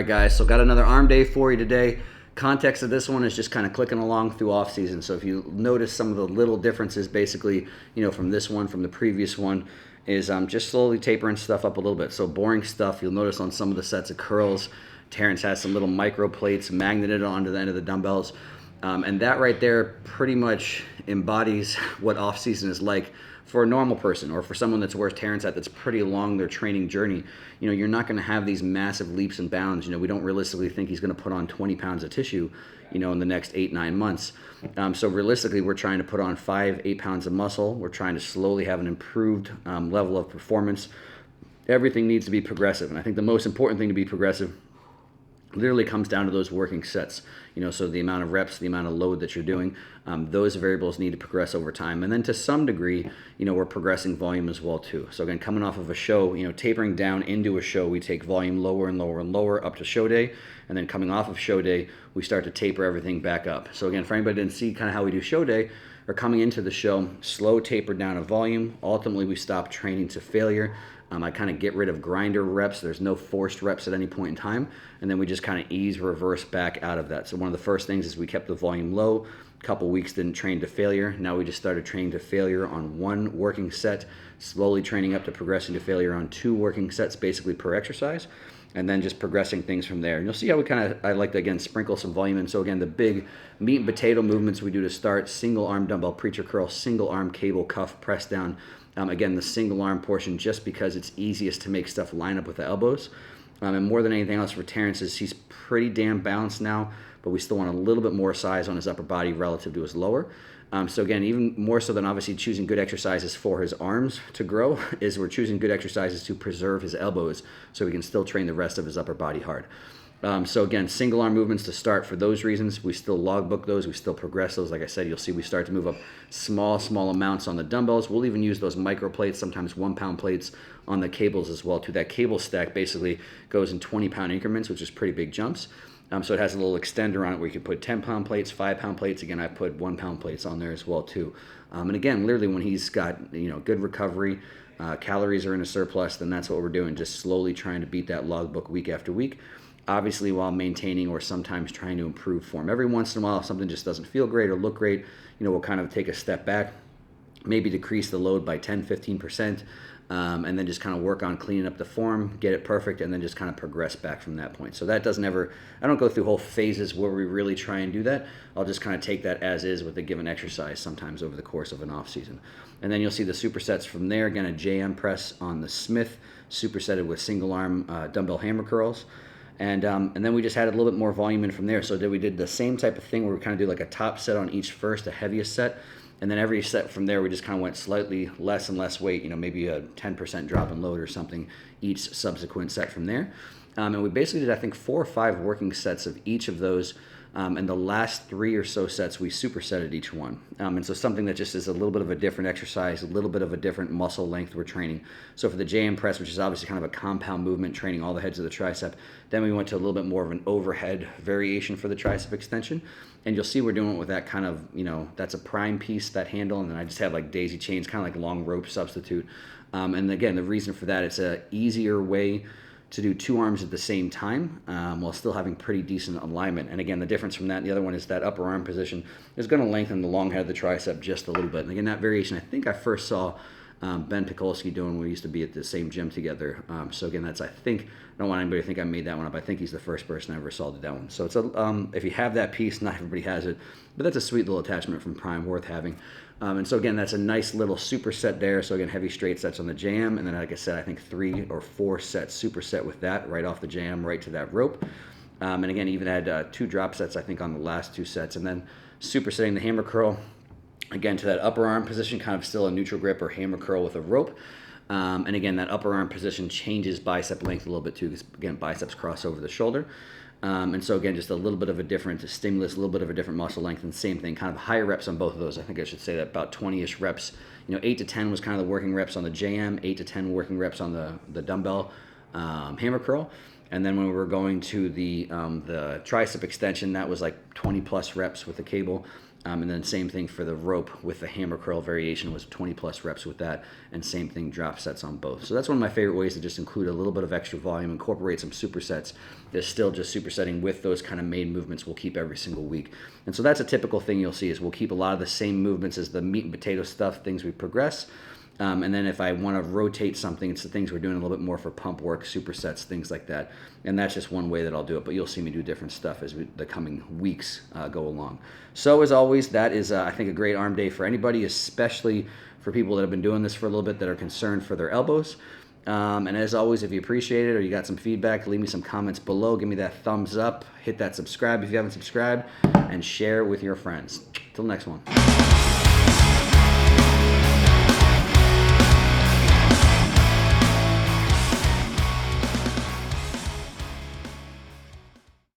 right, guys, so got another arm day for you today. Context of this one is just kind of clicking along through off season. So if you notice some of the little differences, basically, from this one, from the previous one, is just slowly tapering stuff up a little bit. So boring stuff, you'll notice on some of the sets of curls, Terrence has some little micro plates magneted onto the end of the dumbbells. And that right there pretty much embodies what off season is like for a normal person, or for someone that's where Terrence at, that's pretty along their training journey. You're not going to have these massive leaps and bounds. We don't realistically think he's going to put on 20 pounds of tissue, in the next 8-9 months. So realistically, we're trying to put on 5-8 pounds of muscle. We're trying to slowly have an improved level of performance. Everything needs to be progressive, and I think the most important thing to be progressive literally comes down to those working sets. So the amount of reps, the amount of load that you're doing, those variables need to progress over time. And then to some degree, we're progressing volume as well too. So again, coming off of a show, tapering down into a show, we take volume lower and lower and lower up to show day. And then coming off of show day, we start to taper everything back up. So again, for anybody who didn't see kind of how we do show day, or coming into the show, slow taper down of volume. Ultimately, we stop training to failure. I kind of get rid of grinder reps. There's no forced reps at any point in time. And then we just kind of ease reverse back out of that. So one of the first things is we kept the volume low. A couple weeks didn't train to failure. Now we just started training to failure on one working set, slowly training up to progressing to failure on 2 working sets basically per exercise. And then just progressing things from there. And you'll see how I like to, again, sprinkle some volume in. So again, the big meat and potato movements we do to start: single arm dumbbell preacher curl, single arm cable cuff press down. Again, the single arm portion, just because it's easiest to make stuff line up with the elbows. And more than anything else for Terrence is he's pretty damn balanced now, but we still want a little bit more size on his upper body relative to his lower. So again, even more so than obviously choosing good exercises for his arms to grow, is we're choosing good exercises to preserve his elbows so we can still train the rest of his upper body hard. So again, single arm movements to start for those reasons. We still logbook those. We still progress those. Like I said, you'll see we start to move up small amounts on the dumbbells. We'll even use those micro plates, sometimes 1-pound plates on the cables as well too. That cable stack basically goes in 20-pound increments, which is pretty big jumps. So it has a little extender on it where you can put 10-pound plates, 5-pound plates. Again, I put 1-pound plates on there as well too. And again, literally when he's got good recovery, calories are in a surplus, then that's what we're doing, just slowly trying to beat that logbook week after week. Obviously, while maintaining or sometimes trying to improve form. Every once in a while, if something just doesn't feel great or look great, we'll kind of take a step back, maybe decrease the load by 10-15%, and then just kind of work on cleaning up the form, get it perfect, and then just kind of progress back from that point. So that doesn't ever, I don't go through whole phases where we really try and do that. I'll just kind of take that as is with a given exercise sometimes over the course of an off season. And then you'll see the supersets from there. Again, a JM press on the Smith, supersetted with single arm dumbbell hammer curls. And then we just had a little bit more volume in from there. So we did the same type of thing where we kind of do like a top set on each first, the heaviest set. And then every set from there, we just kind of went slightly less and less weight, maybe a 10% drop in load or something each subsequent set from there. And we basically did, I think, 4 or 5 working sets of each of those. And the last 3 or so sets, we supersetted each one. And so something that just is a little bit of a different exercise, a little bit of a different muscle length we're training. So for the JM press, which is obviously kind of a compound movement, training all the heads of the tricep, then we went to a little bit more of an overhead variation for the tricep extension. And you'll see we're doing it with that kind of, that's a prime piece, that handle, and then I just have like daisy chains, kind of like long rope substitute. And again, the reason for that, it's a easier way to do 2 arms at the same time while still having pretty decent alignment. And again, the difference from that and the other one is that upper arm position is going to lengthen the long head of the tricep just a little bit. And again, that variation, I think I first saw Ben Pekulski doing when we used to be at the same gym together. So again, that's, I think, I don't want anybody to think I made that one up. I think he's the first person I ever saw do that one. So it's if you have that piece, not everybody has it, but that's a sweet little attachment from Prime, worth having. And so again, that's a nice little superset there. So again, heavy straight sets on the JM, and then like I said, I think 3 or 4 sets superset with that right off the JM, right to that rope. And again, even had 2 drop sets, I think, on the last 2 sets, and then supersetting the hammer curl. Again, to that upper arm position, kind of still a neutral grip or hammer curl with a rope. And again, that upper arm position changes bicep length a little bit too, because again, biceps cross over the shoulder. And so again, just a little bit of a different stimulus, a little bit of a different muscle length, and same thing, kind of higher reps on both of those. I think I should say that about 20-ish reps. 8 to 10 was kind of the working reps on the JM, 8 to 10 working reps on the dumbbell hammer curl. And then when we were going to the tricep extension, that was like 20 plus reps with the cable. And then same thing for the rope with the hammer curl variation was 20 plus reps with that, and same thing drop sets on both. So that's one of my favorite ways to just include a little bit of extra volume, incorporate some supersets. There's still just supersetting with those kind of main movements we'll keep every single week. And so that's a typical thing you'll see is we'll keep a lot of the same movements as the meat and potato stuff, things we progress. And then if I want to rotate something, it's the things we're doing a little bit more for pump work, supersets, things like that. And that's just one way that I'll do it. But you'll see me do different stuff as the coming weeks go along. So as always, that is, I think, a great arm day for anybody, especially for people that have been doing this for a little bit that are concerned for their elbows. And as always, if you appreciate it or you got some feedback, leave me some comments below. Give me that thumbs up. Hit that subscribe if you haven't subscribed. And share with your friends. Till next one.